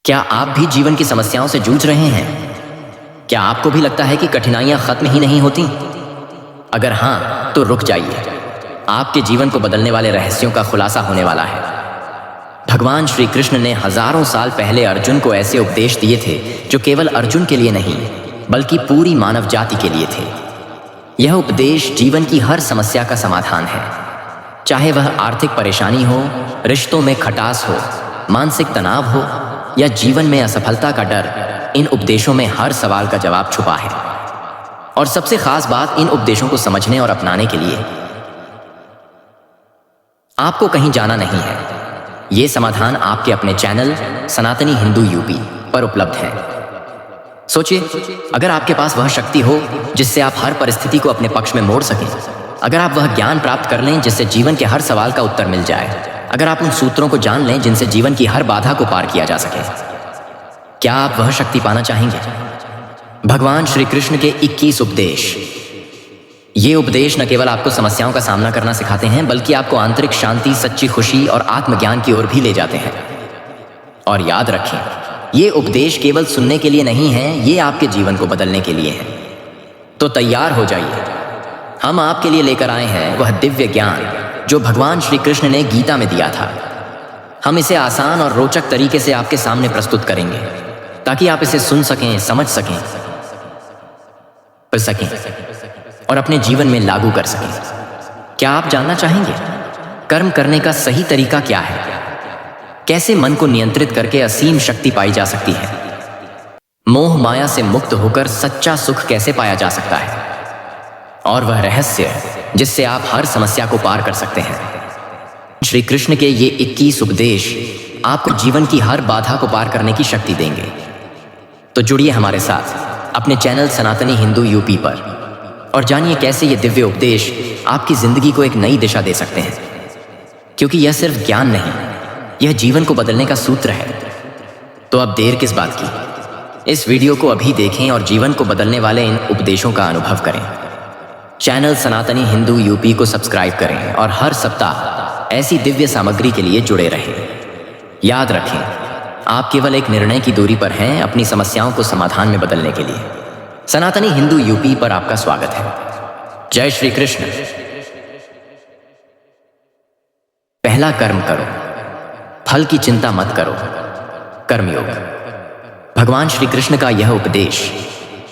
क्या आप भी जीवन की समस्याओं से जूझ रहे हैं? क्या आपको भी लगता है कि कठिनाइयां खत्म ही नहीं होती? अगर हाँ, तो रुक जाइए। आपके जीवन को बदलने वाले रहस्यों का खुलासा होने वाला है। भगवान श्री कृष्ण ने हजारों साल पहले अर्जुन को ऐसे उपदेश दिए थे जो केवल अर्जुन के लिए नहीं, बल्कि पूरी मानव जाति के लिए थे। यह उपदेश जीवन की हर समस्या का समाधान है। चाहे वह आर्थिक परेशानी हो, रिश्तों में खटास हो, मानसिक तनाव हो या जीवन में असफलता का डर, इन उपदेशों में हर सवाल का जवाब छुपा है। और सबसे खास बात, इन उपदेशों को समझने और अपनाने के लिए आपको कहीं जाना नहीं है। ये समाधान आपके अपने चैनल सनातनी हिंदू यूपी पर उपलब्ध है। सोचिए, अगर आपके पास वह शक्ति हो जिससे आप हर परिस्थिति को अपने पक्ष में मोड़ सकें, अगर आप वह ज्ञान प्राप्त कर लें जिससे जीवन के हर सवाल का उत्तर मिल जाए, अगर आप उन सूत्रों को जान लें जिनसे जीवन की हर बाधा को पार किया जा सके, क्या आप वह शक्ति पाना चाहेंगे? भगवान श्री कृष्ण के 21 उपदेश। ये उपदेश न केवल आपको समस्याओं का सामना करना सिखाते हैं, बल्कि आपको आंतरिक शांति, सच्ची खुशी और आत्मज्ञान की ओर भी ले जाते हैं। और याद रखें, ये उपदेश केवल सुनने के लिए नहीं है, ये आपके जीवन को बदलने के लिए है। तो तैयार हो जाइए, हम आपके लिए लेकर आए हैं वह दिव्य ज्ञान जो भगवान श्री कृष्ण ने गीता में दिया था। हम इसे आसान और रोचक तरीके से आपके सामने प्रस्तुत करेंगे ताकि आप इसे सुन सकें, समझ सकें, पढ़ सकें और अपने जीवन में लागू कर सकें। क्या आप जानना चाहेंगे कर्म करने का सही तरीका क्या है? कैसे मन को नियंत्रित करके असीम शक्ति पाई जा सकती है? मोह माया से मुक्त होकर सच्चा सुख कैसे पाया जा सकता है? और वह रहस्य जिससे आप हर समस्या को पार कर सकते हैं। श्री कृष्ण के ये 21 उपदेश आपको जीवन की हर बाधा को पार करने की शक्ति देंगे। तो जुड़िए हमारे साथ अपने चैनल सनातनी हिंदू यूपी पर और जानिए कैसे ये दिव्य उपदेश आपकी जिंदगी को एक नई दिशा दे सकते हैं। क्योंकि यह सिर्फ ज्ञान नहीं, यह जीवन को बदलने का सूत्र है। तो अब देर किस बात की? इस वीडियो को अभी देखें और जीवन को बदलने वाले इन उपदेशों का अनुभव करें। चैनल सनातनी हिंदू यूपी को सब्सक्राइब करें और हर सप्ताह ऐसी दिव्य सामग्री के लिए जुड़े रहें। याद रखें, आप केवल एक निर्णय की दूरी पर हैं अपनी समस्याओं को समाधान में बदलने के लिए। सनातनी हिंदू यूपी पर आपका स्वागत है। जय श्री कृष्ण। पहला, कर्म करो, फल की चिंता मत करो। कर्मयोग। भगवान श्री कृष्ण का यह उपदेश,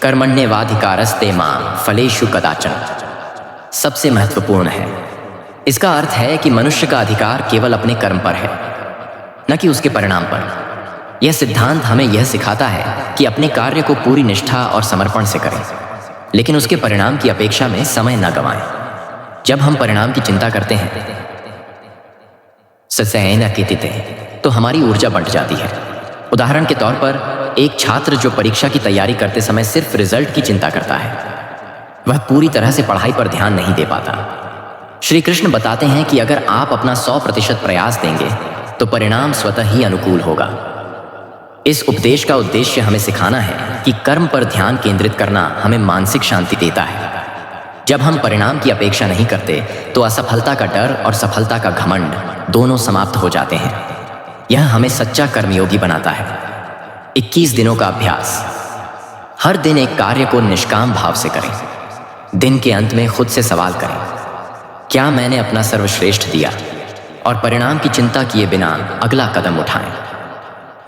कर्मण्येवाधिकारस्ते मां फलेषु कदाचन, सबसे महत्वपूर्ण है। इसका अर्थ है कि मनुष्य का अधिकार केवल अपने कर्म पर है, न कि उसके परिणाम पर। यह सिद्धांत हमें यह सिखाता है कि अपने कार्य को पूरी निष्ठा और समर्पण से करें, लेकिन उसके परिणाम की अपेक्षा में समय न गंवाएं। जब हम परिणाम की चिंता करते हैं ससैन कीतिते, तो हमारी ऊर्जा बढ़ जाती है। उदाहरण के तौर पर, एक छात्र जो परीक्षा की तैयारी करते समय सिर्फ रिजल्ट की चिंता करता है, वह पूरी तरह से पढ़ाई पर ध्यान नहीं दे पाता। श्री कृष्ण बताते हैं कि अगर आप अपना 100% प्रयास देंगे तो परिणाम स्वतः ही अनुकूल होगा। इस उपदेश का उद्देश्य हमें सिखाना है कि कर्म पर ध्यान केंद्रित करना हमें मानसिक शांति देता है। जब हम परिणाम की अपेक्षा नहीं करते तो असफलता का डर और सफलता का घमंड दोनों समाप्त हो जाते हैं। यह हमें सच्चा कर्मयोगी बनाता है। 21 दिनों का अभ्यास। हर दिन एक कार्य को निष्काम भाव से करें। दिन के अंत में खुद से सवाल करें, क्या मैंने अपना सर्वश्रेष्ठ दिया? और परिणाम की चिंता किए बिना अगला कदम उठाएं।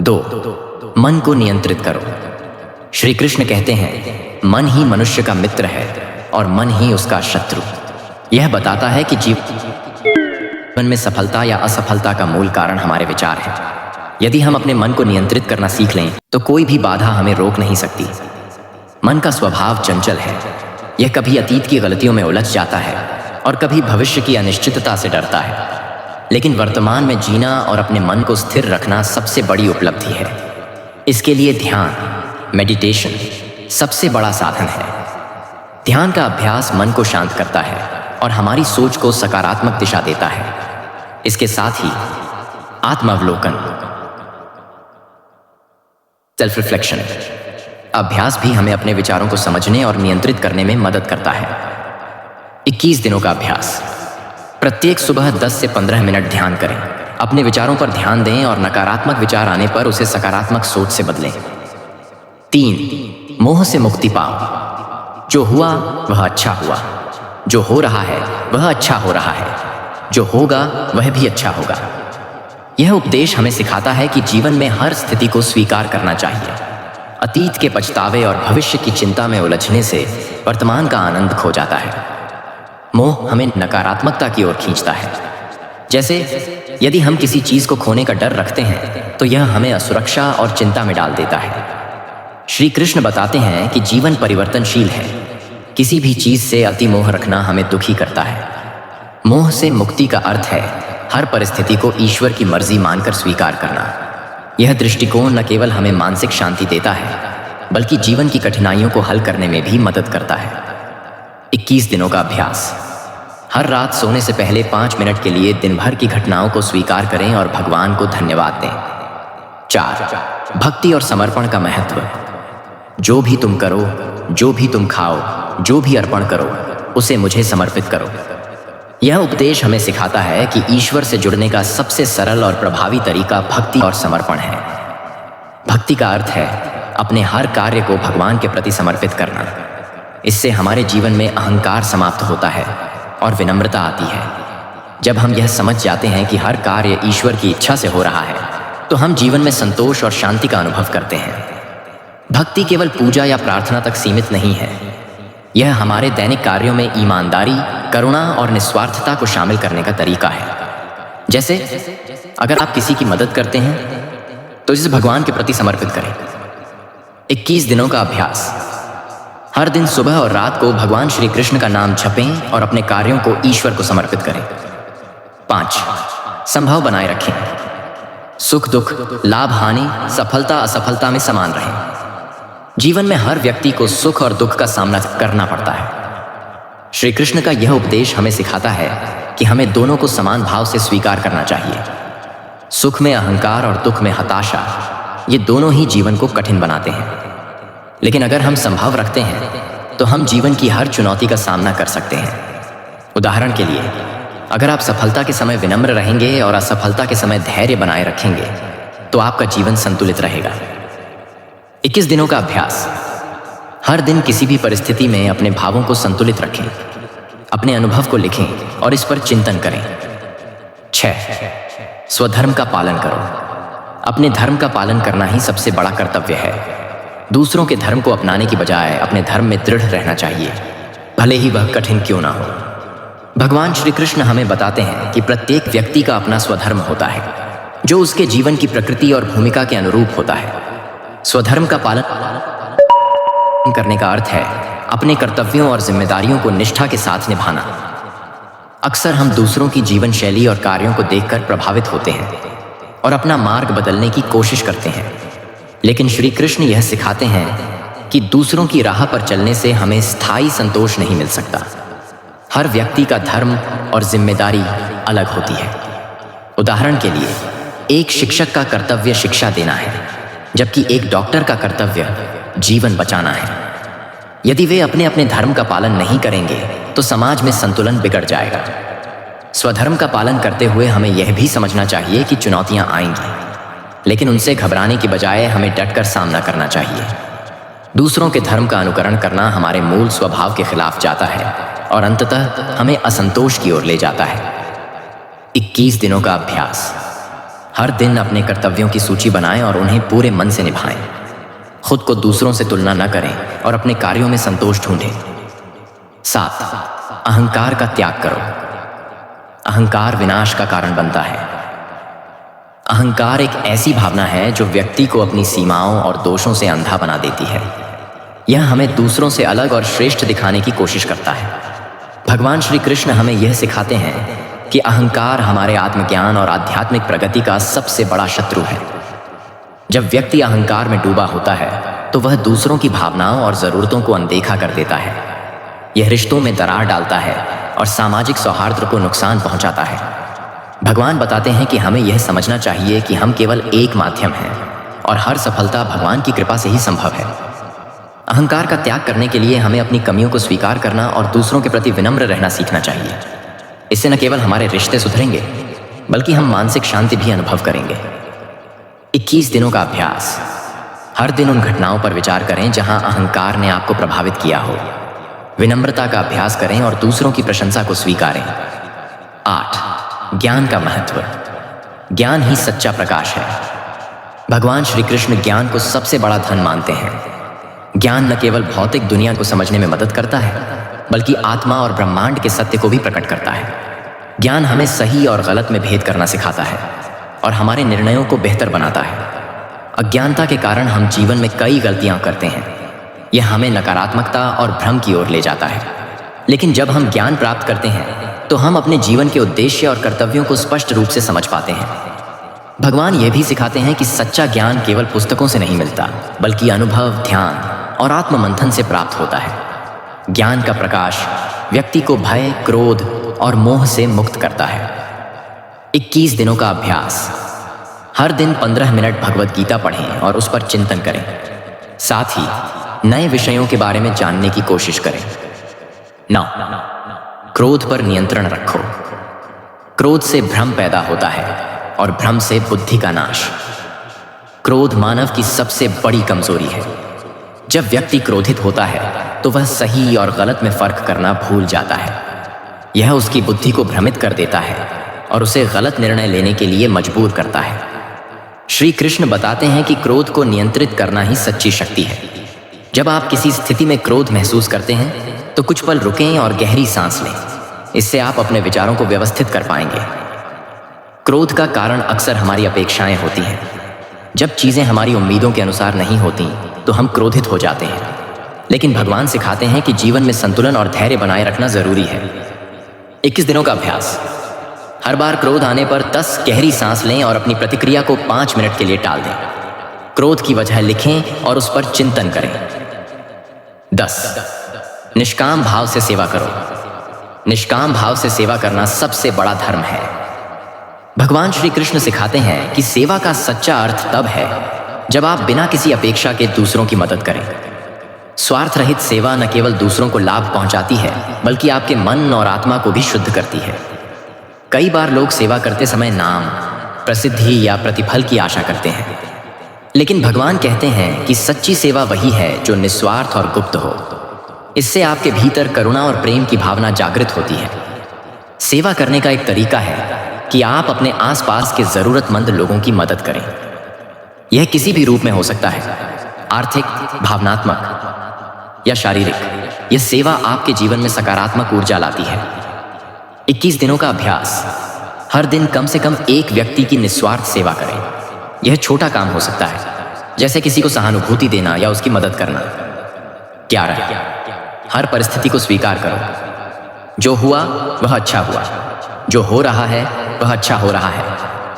2, मन को नियंत्रित करो। श्री कृष्ण कहते हैं, मन ही मनुष्य का मित्र है और मन ही उसका शत्रु। यह बताता है कि जीवन में सफलता या असफलता का मूल कारण हमारे विचार है। यदि हम अपने मन को नियंत्रित करना सीख लें तो कोई भी बाधा हमें रोक नहीं सकती। मन का स्वभाव चंचल है। यह कभी अतीत की गलतियों में उलझ जाता है और कभी भविष्य की अनिश्चितता से डरता है। लेकिन वर्तमान में जीना और अपने मन को स्थिर रखना सबसे बड़ी उपलब्धि है। इसके लिए ध्यान, मेडिटेशन सबसे बड़ा साधन है। ध्यान का अभ्यास मन को शांत करता है और हमारी सोच को सकारात्मक दिशा देता है। इसके साथ ही आत्मावलोकन, सेल्फ रिफ्लेक्शन अभ्यास भी हमें अपने विचारों को समझने और नियंत्रित करने में मदद करता है। 21 दिनों का अभ्यास। प्रत्येक सुबह 10 से 15 मिनट ध्यान करें। अपने विचारों पर ध्यान दें और नकारात्मक विचार आने पर उसे सकारात्मक सोच से बदलें। 3. मोह से मुक्ति पाओ। जो हुआ वह अच्छा हुआ, जो हो रहा है वह अच्छा हो रहा है, जो होगा वह भी अच्छा होगा। यह उपदेश हमें सिखाता है कि जीवन में हर स्थिति को स्वीकार करना चाहिए। अतीत के पछतावे और भविष्य की चिंता में उलझने से वर्तमान का आनंद खो जाता है। मोह हमें नकारात्मकता की ओर खींचता है। जैसे यदि हम किसी चीज को खोने का डर रखते हैं तो यह हमें असुरक्षा और चिंता में डाल देता है। श्री कृष्ण बताते हैं कि जीवन परिवर्तनशील है। किसी भी चीज से अति मोह रखना हमें दुखी करता है। मोह से मुक्ति का अर्थ है हर परिस्थिति को ईश्वर की मर्जी मानकर स्वीकार करना। यह दृष्टिकोण न केवल हमें मानसिक शांति देता है बल्कि जीवन की कठिनाइयों को हल करने में भी मदद करता है। 21 दिनों का अभ्यास। हर रात सोने से पहले 5 मिनट के लिए दिन भर की घटनाओं को स्वीकार करें और भगवान को धन्यवाद दें। 4. भक्ति और समर्पण का महत्व। जो भी तुम करो, जो भी तुम खाओ, जो भी अर्पण करो, उसे मुझे समर्पित करो। यह उपदेश हमें सिखाता है कि ईश्वर से जुड़ने का सबसे सरल और प्रभावी तरीका भक्ति और समर्पण है। भक्ति का अर्थ है अपने हर कार्य को भगवान के प्रति समर्पित करना। इससे हमारे जीवन में अहंकार समाप्त होता है और विनम्रता आती है। जब हम यह समझ जाते हैं कि हर कार्य ईश्वर की इच्छा से हो रहा है तो हम जीवन में संतोष और शांति का अनुभव करते हैं। भक्ति केवल पूजा या प्रार्थना तक सीमित नहीं है। यह हमारे दैनिक कार्यों में ईमानदारी, करुणा और निस्वार्थता को शामिल करने का तरीका है। जैसे अगर आप किसी की मदद करते हैं तो इसे भगवान के प्रति समर्पित करें। 21 दिनों का अभ्यास। हर दिन सुबह और रात को भगवान श्री कृष्ण का नाम जपें और अपने कार्यों को ईश्वर को समर्पित करें। 5. संभव बनाए रखें। सुख दुख, लाभ हानि, सफलता असफलता में समान रहें। जीवन में हर व्यक्ति को सुख और दुख का सामना करना पड़ता है। श्री कृष्ण का यह उपदेश हमें सिखाता है कि हमें दोनों को समान भाव से स्वीकार करना चाहिए। सुख में अहंकार और दुख में हताशा, ये दोनों ही जीवन को कठिन बनाते हैं। लेकिन अगर हम संभव रखते हैं तो हम जीवन की हर चुनौती का सामना कर सकते हैं। उदाहरण के लिए, अगर आप सफलता के समय विनम्र रहेंगे और असफलता के समय धैर्य बनाए रखेंगे तो आपका जीवन संतुलित रहेगा। 21 दिनों का अभ्यास। हर दिन किसी भी परिस्थिति में अपने भावों को संतुलित रखें, अपने अनुभव को लिखें और इस पर चिंतन करें। 6. स्वधर्म का पालन करो। अपने धर्म का पालन करना ही सबसे बड़ा कर्तव्य है। दूसरों के धर्म को अपनाने की बजाय अपने धर्म में दृढ़ रहना चाहिए, भले ही वह कठिन क्यों ना हो। भगवान श्री कृष्ण हमें बताते हैं कि प्रत्येक व्यक्ति का अपना स्वधर्म होता है जो उसके जीवन की प्रकृति और भूमिका के अनुरूप होता है। स्वधर्म का पालन करने का अर्थ है अपने कर्तव्यों और जिम्मेदारियों को निष्ठा के साथ निभाना। अक्सर हम दूसरों की जीवन शैली और कार्यों को देखकर प्रभावित होते हैं और अपना मार्ग बदलने की कोशिश करते हैं, लेकिन श्री कृष्ण यह सिखाते हैं कि दूसरों की राह पर चलने से हमें स्थायी संतोष नहीं मिल सकता। हर व्यक्ति का धर्म और जिम्मेदारी अलग होती है। उदाहरण के लिए, एक शिक्षक का कर्तव्य शिक्षा देना है, जबकि एक डॉक्टर का कर्तव्य जीवन बचाना है। यदि वे अपने अपने धर्म का पालन नहीं करेंगे तो समाज में संतुलन बिगड़ जाएगा। स्वधर्म का पालन करते हुए हमें यह भी समझना चाहिए कि चुनौतियां आएंगी, लेकिन उनसे घबराने की बजाय हमें डटकर सामना करना चाहिए। दूसरों के धर्म का अनुकरण करना हमारे मूल स्वभाव के खिलाफ जाता है और अंततः हमें असंतोष की ओर ले जाता है। 21 दिनों का अभ्यास। हर दिन अपने कर्तव्यों की सूची बनाएं और उन्हें पूरे मन से निभाएं। खुद को दूसरों से तुलना न करें और अपने कार्यों में संतोष ढूंढें। 7. अहंकार का त्याग करो। अहंकार विनाश का कारण बनता है। अहंकार एक ऐसी भावना है जो व्यक्ति को अपनी सीमाओं और दोषों से अंधा बना देती है। यह हमें दूसरों से अलग और श्रेष्ठ दिखाने की कोशिश करता है। भगवान श्री कृष्ण हमें यह सिखाते हैं कि अहंकार हमारे आत्मज्ञान और आध्यात्मिक प्रगति का सबसे बड़ा शत्रु है। जब व्यक्ति अहंकार में डूबा होता है तो वह दूसरों की भावनाओं और ज़रूरतों को अनदेखा कर देता है। यह रिश्तों में दरार डालता है और सामाजिक सौहार्द को नुकसान पहुंचाता है। भगवान बताते हैं कि हमें यह समझना चाहिए कि हम केवल एक माध्यम हैं और हर सफलता भगवान की कृपा से ही संभव है। अहंकार का त्याग करने के लिए हमें अपनी कमियों को स्वीकार करना और दूसरों के प्रति विनम्र रहना सीखना चाहिए। इससे न केवल हमारे रिश्ते सुधरेंगे बल्कि हम मानसिक शांति भी अनुभव करेंगे। 21 दिनों का अभ्यास। हर दिन उन घटनाओं पर विचार करें जहां अहंकार ने आपको प्रभावित किया हो। विनम्रता का अभ्यास करें और दूसरों की प्रशंसा को स्वीकारें। 8. ज्ञान का महत्व। ज्ञान ही सच्चा प्रकाश है। भगवान श्री कृष्ण ज्ञान को सबसे बड़ा धन मानते हैं। ज्ञान न केवल भौतिक दुनिया को समझने में मदद करता है, बल्कि आत्मा और ब्रह्मांड के सत्य को भी प्रकट करता है। ज्ञान हमें सही और गलत में भेद करना सिखाता है और हमारे निर्णयों को बेहतर बनाता है। अज्ञानता के कारण हम जीवन में कई गलतियां करते हैं। यह हमें नकारात्मकता और भ्रम की ओर ले जाता है। लेकिन जब हम ज्ञान प्राप्त करते हैं तो हम अपने जीवन के उद्देश्य और कर्तव्यों को स्पष्ट रूप से समझ पाते हैं। भगवान यह भी सिखाते हैं कि सच्चा ज्ञान केवल पुस्तकों से नहीं मिलता, बल्कि अनुभव, ध्यान और आत्ममंथन से प्राप्त होता है। ज्ञान का प्रकाश व्यक्ति को भय, क्रोध और मोह से मुक्त करता है। 21 दिनों का अभ्यास। हर दिन 15 मिनट भगवत गीता पढ़ें और उस पर चिंतन करें। साथ ही नए विषयों के बारे में जानने की कोशिश करें। 9. क्रोध पर नियंत्रण रखो। क्रोध से भ्रम पैदा होता है और भ्रम से बुद्धि का नाश। क्रोध मानव की सबसे बड़ी कमजोरी है। जब व्यक्ति क्रोधित होता है तो वह सही और गलत में फर्क करना भूल जाता है। यह उसकी बुद्धि को भ्रमित कर देता है और उसे गलत निर्णय लेने के लिए मजबूर करता है। श्री कृष्ण बताते हैं कि क्रोध को नियंत्रित करना ही सच्ची शक्ति है। जब आप किसी स्थिति में क्रोध महसूस करते हैं तो कुछ पल रुकें और गहरी सांस लें। इससे आप अपने विचारों को व्यवस्थित कर पाएंगे। क्रोध का कारण अक्सर हमारी अपेक्षाएं होती हैं। जब चीजें हमारी उम्मीदों के अनुसार नहीं होती तो हम क्रोधित हो जाते हैं। लेकिन भगवान सिखाते हैं कि जीवन में संतुलन और धैर्य बनाए रखना जरूरी है। 21 दिनों का अभ्यास। हर बार क्रोध आने पर 10 गहरी सांस लें और अपनी प्रतिक्रिया को 5 मिनट के लिए टाल दें। क्रोध की वजह लिखें और उस पर चिंतन करें। 10. निष्काम भाव से सेवा करो। निष्काम भाव से सेवा करना सबसे बड़ा धर्म है। भगवान श्री कृष्ण सिखाते हैं कि सेवा का सच्चा अर्थ तब है जब आप बिना किसी अपेक्षा के दूसरों की मदद करें। स्वार्थ रहित सेवा न केवल दूसरों को लाभ पहुंचाती है, बल्कि आपके मन और आत्मा को भी शुद्ध करती है। कई बार लोग सेवा करते समय नाम, प्रसिद्धि या प्रतिफल की आशा करते हैं। लेकिन भगवान कहते हैं कि सच्ची सेवा वही है जो निस्वार्थ और गुप्त हो। इससे आपके भीतर करुणा और प्रेम की भावना जागृत होती है। सेवा करने का एक तरीका है कि आप अपने आसपास के जरूरतमंद लोगों की मदद करें। यह किसी भी रूप में हो सकता है, आर्थिक, भावनात्मक या शारीरिक। यह सेवा आपके जीवन में सकारात्मक ऊर्जा लाती है। 21 दिनों का अभ्यास। हर दिन कम से कम एक व्यक्ति की निस्वार्थ सेवा करें। यह छोटा काम हो सकता है, जैसे किसी को सहानुभूति देना या उसकी मदद करना। 11. हर परिस्थिति को स्वीकार करो। जो हुआ वह अच्छा हुआ, जो हो रहा है वह अच्छा हो रहा है,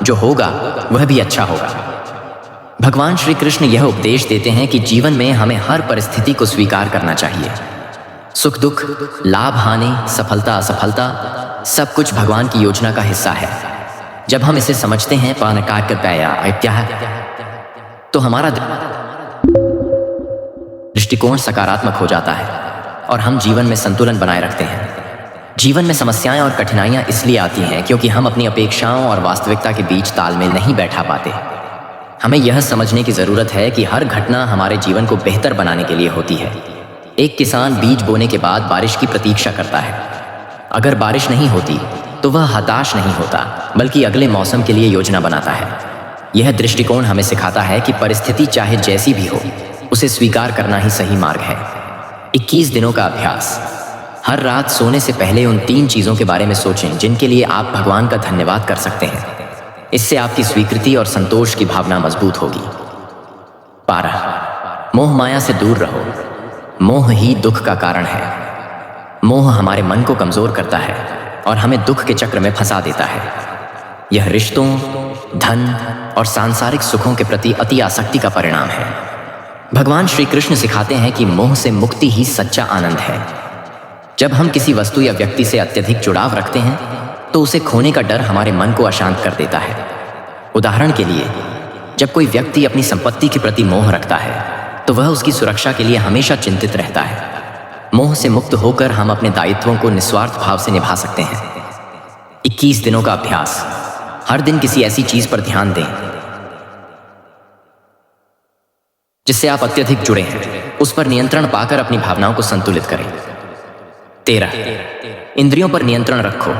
जो होगा वह भी अच्छा होगा। भगवान श्री कृष्ण यह उपदेश देते हैं कि जीवन में हमें हर परिस्थिति को स्वीकार करना चाहिए। सुख दुख, लाभ हानि, सफलता असफलता, सब कुछ भगवान की योजना का हिस्सा है। जब हम इसे समझते हैं तो हमारा दृष्टिकोण सकारात्मक हो जाता है और हम जीवन में संतुलन बनाए रखते हैं। जीवन में समस्याएं और कठिनाइयां इसलिए आती हैं क्योंकि हम अपनी अपेक्षाओं और वास्तविकता के बीच तालमेल नहीं बैठा पाते। हमें यह समझने की जरूरत है कि हर घटना हमारे जीवन को बेहतर बनाने के लिए होती है। एक किसान बीज बोने के बाद बारिश की प्रतीक्षा करता है। अगर बारिश नहीं होती तो वह हताश नहीं होता, बल्कि अगले मौसम के लिए योजना बनाता है। यह दृष्टिकोण हमें सिखाता है कि परिस्थिति चाहे जैसी भी हो, उसे स्वीकार करना ही सही मार्ग है। 21 दिनों का अभ्यास। हर रात सोने से पहले उन 3 चीजों के बारे में सोचें जिनके लिए आप भगवान का धन्यवाद कर सकते हैं। इससे आपकी स्वीकृति और संतोष की भावना मजबूत होगी। 12. मोह माया से दूर रहो। मोह ही दुख का कारण है। मोह हमारे मन को कमजोर करता है और हमें दुख के चक्र में फंसा देता है। यह रिश्तों, धन और सांसारिक सुखों के प्रति अति आसक्ति का परिणाम है। भगवान श्री कृष्ण सिखाते हैं कि मोह से मुक्ति ही सच्चा आनंद है। जब हम किसी वस्तु या व्यक्ति से अत्यधिक जुड़ाव रखते हैं तो उसे खोने का डर हमारे मन को अशांत कर देता है। उदाहरण के लिए, जब कोई व्यक्ति अपनी संपत्ति के प्रति मोह रखता है तो वह उसकी सुरक्षा के लिए हमेशा चिंतित रहता है। मोह से मुक्त होकर हम अपने दायित्वों को निस्वार्थ भाव से निभा सकते हैं। 21 दिनों का अभ्यास। हर दिन किसी ऐसी चीज पर ध्यान दें जिससे आप अत्यधिक जुड़े हैं। उस पर नियंत्रण पाकर अपनी भावनाओं को संतुलित करें। 13, इंद्रियों पर नियंत्रण रखो।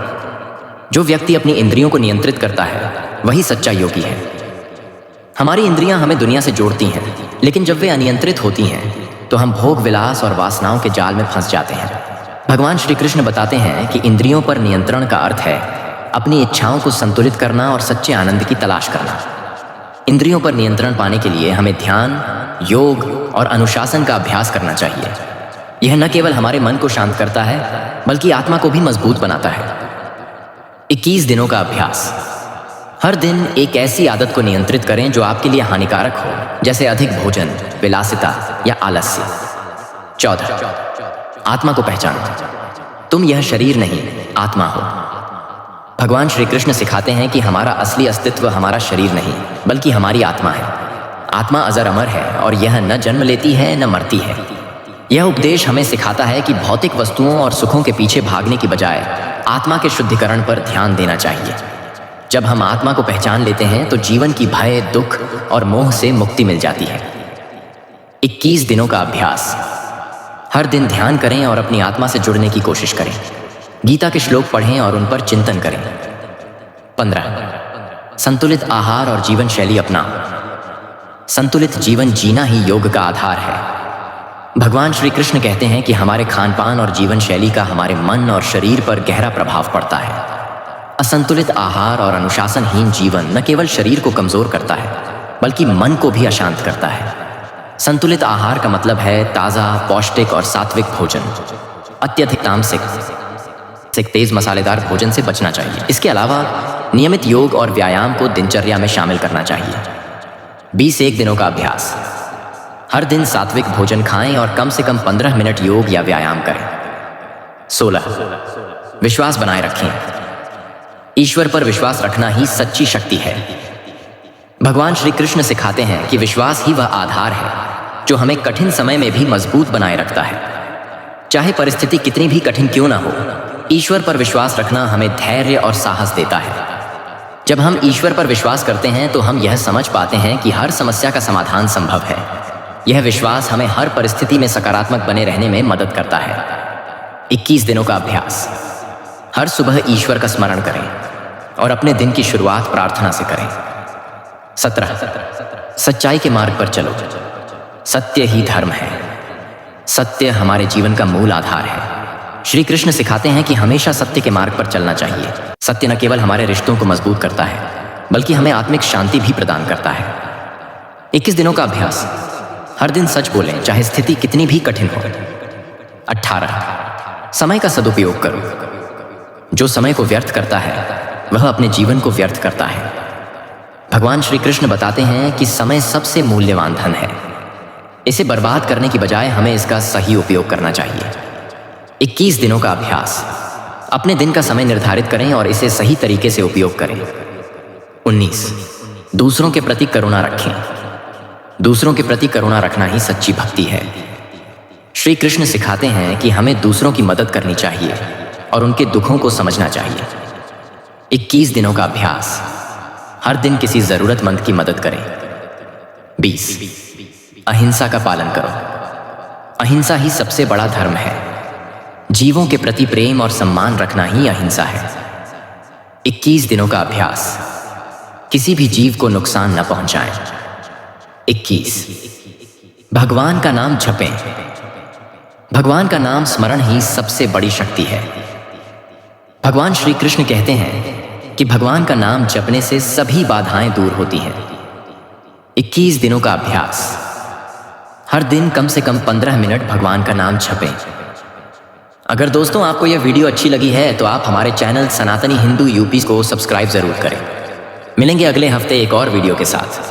जो व्यक्ति अपनी इंद्रियों को नियंत्रित करता है वही सच्चा योगी है। हमारी इंद्रियां हमें दुनिया से जोड़ती हैं, लेकिन जब वे अनियंत्रित होती हैं तो हम भोग विलास और वासनाओं के जाल में फंस जाते हैं। भगवान श्री कृष्ण बताते हैं कि इंद्रियों पर नियंत्रण का अर्थ है अपनी इच्छाओं को संतुलित करना और सच्चे आनंद की तलाश करना। इंद्रियों पर नियंत्रण पाने के लिए हमें ध्यान, योग और अनुशासन का अभ्यास करना चाहिए। यह न केवल हमारे मन को शांत करता है बल्कि आत्मा को भी मजबूत बनाता है। 21 दिनों का अभ्यास। हर दिन एक ऐसी आदत को नियंत्रित करें जो आपके लिए हानिकारक हो, जैसे अधिक भोजन, विलासिता या आलस्य। 14, आत्मा को पहचानो। तुम यह शरीर नहीं, आत्मा हो। भगवान श्री कृष्ण सिखाते हैं कि हमारा असली अस्तित्व हमारा शरीर नहीं बल्कि हमारी आत्मा है। आत्मा अजर अमर है और यह न जन्म लेती है न मरती है। यह उपदेश हमें सिखाता है कि भौतिक वस्तुओं और सुखों के पीछे भागने की बजाय आत्मा के शुद्धिकरण पर ध्यान देना चाहिए। जब हम आत्मा को पहचान लेते हैं तो जीवन की भय, दुख और मोह से मुक्ति मिल जाती है। 21 दिनों का अभ्यास। हर दिन ध्यान करें और अपनी आत्मा से जुड़ने की कोशिश करें। गीता के श्लोक पढ़ें और उन पर चिंतन करें। 15, संतुलित आहार और जीवन शैली अपनाओ। संतुलित जीवन जीना ही योग का आधार है। भगवान श्री कृष्ण कहते हैं कि हमारे खान पान और जीवन शैली का हमारे मन और शरीर पर गहरा प्रभाव पड़ता है। असंतुलित आहार और अनुशासनहीन जीवन न केवल शरीर को कमजोर करता है बल्कि मन को भी अशांत करता है। संतुलित आहार का मतलब है ताज़ा, पौष्टिक और सात्विक भोजन। अत्यधिक तामसिक, तेज मसालेदार भोजन से बचना चाहिए। इसके अलावा नियमित योग और व्यायाम को दिनचर्या में शामिल करना चाहिए। 21 दिनों का अभ्यास। हर दिन सात्विक भोजन खाएं और कम से कम 15 मिनट योग या व्यायाम करें। 16, विश्वास बनाए रखें। ईश्वर पर विश्वास रखना ही सच्ची शक्ति है। भगवान श्री कृष्ण सिखाते हैं कि विश्वास ही वह आधार है जो हमें कठिन समय में भी मजबूत बनाए रखता है। चाहे परिस्थिति कितनी भी कठिन क्यों ना हो, ईश्वर पर विश्वास रखना हमें धैर्य और साहस देता है। जब हम ईश्वर पर विश्वास करते हैं तो हम यह समझ पाते हैं कि हर समस्या का समाधान संभव है। यह विश्वास हमें हर परिस्थिति में सकारात्मक बने रहने में मदद करता है। 21 दिनों का अभ्यास। हर सुबह ईश्वर का स्मरण करें और अपने दिन की शुरुआत प्रार्थना से करें। 17, सच्चाई के मार्ग पर चलो। सत्य ही धर्म है। सत्य हमारे जीवन का मूल आधार है। श्री कृष्ण सिखाते हैं कि हमेशा सत्य के मार्ग पर चलना चाहिए। सत्य न केवल हमारे रिश्तों को मजबूत करता है बल्कि हमें आत्मिक शांति भी प्रदान करता है। 21 दिनों का अभ्यास। हर दिन सच बोलें, चाहे स्थिति कितनी भी कठिन हो। 18, समय का सदुपयोग करो। जो समय को व्यर्थ करता है वह अपने जीवन को व्यर्थ करता है। भगवान श्री कृष्ण बताते हैं कि समय सबसे मूल्यवान धन है। इसे बर्बाद करने की बजाय हमें इसका सही उपयोग करना चाहिए। 21 दिनों का अभ्यास। अपने दिन का समय निर्धारित करें और इसे सही तरीके से उपयोग करें। 19, दूसरों के प्रति करुणा रखें। दूसरों के प्रति करुणा रखना ही सच्ची भक्ति है। श्री कृष्ण सिखाते हैं कि हमें दूसरों की मदद करनी चाहिए और उनके दुखों को समझना चाहिए। 21 दिनों का अभ्यास। हर दिन किसी जरूरतमंद की मदद करें। 20, अहिंसा का पालन करो। अहिंसा ही सबसे बड़ा धर्म है। जीवों के प्रति प्रेम और सम्मान रखना ही अहिंसा है। 21 दिनों का अभ्यास। किसी भी जीव को नुकसान न पहुंचाएं। 21, भगवान का नाम जपें। भगवान का नाम स्मरण ही सबसे बड़ी शक्ति है। भगवान श्री कृष्ण कहते हैं कि भगवान का नाम जपने से सभी बाधाएं दूर होती हैं। 21 दिनों का अभ्यास। हर दिन कम से कम 15 मिनट भगवान का नाम जपें। अगर दोस्तों आपको यह वीडियो अच्छी लगी है तो आप हमारे चैनल सनातनी हिंदू यूपी को सब्सक्राइब जरूर करें। मिलेंगे अगले हफ्ते एक और वीडियो के साथ।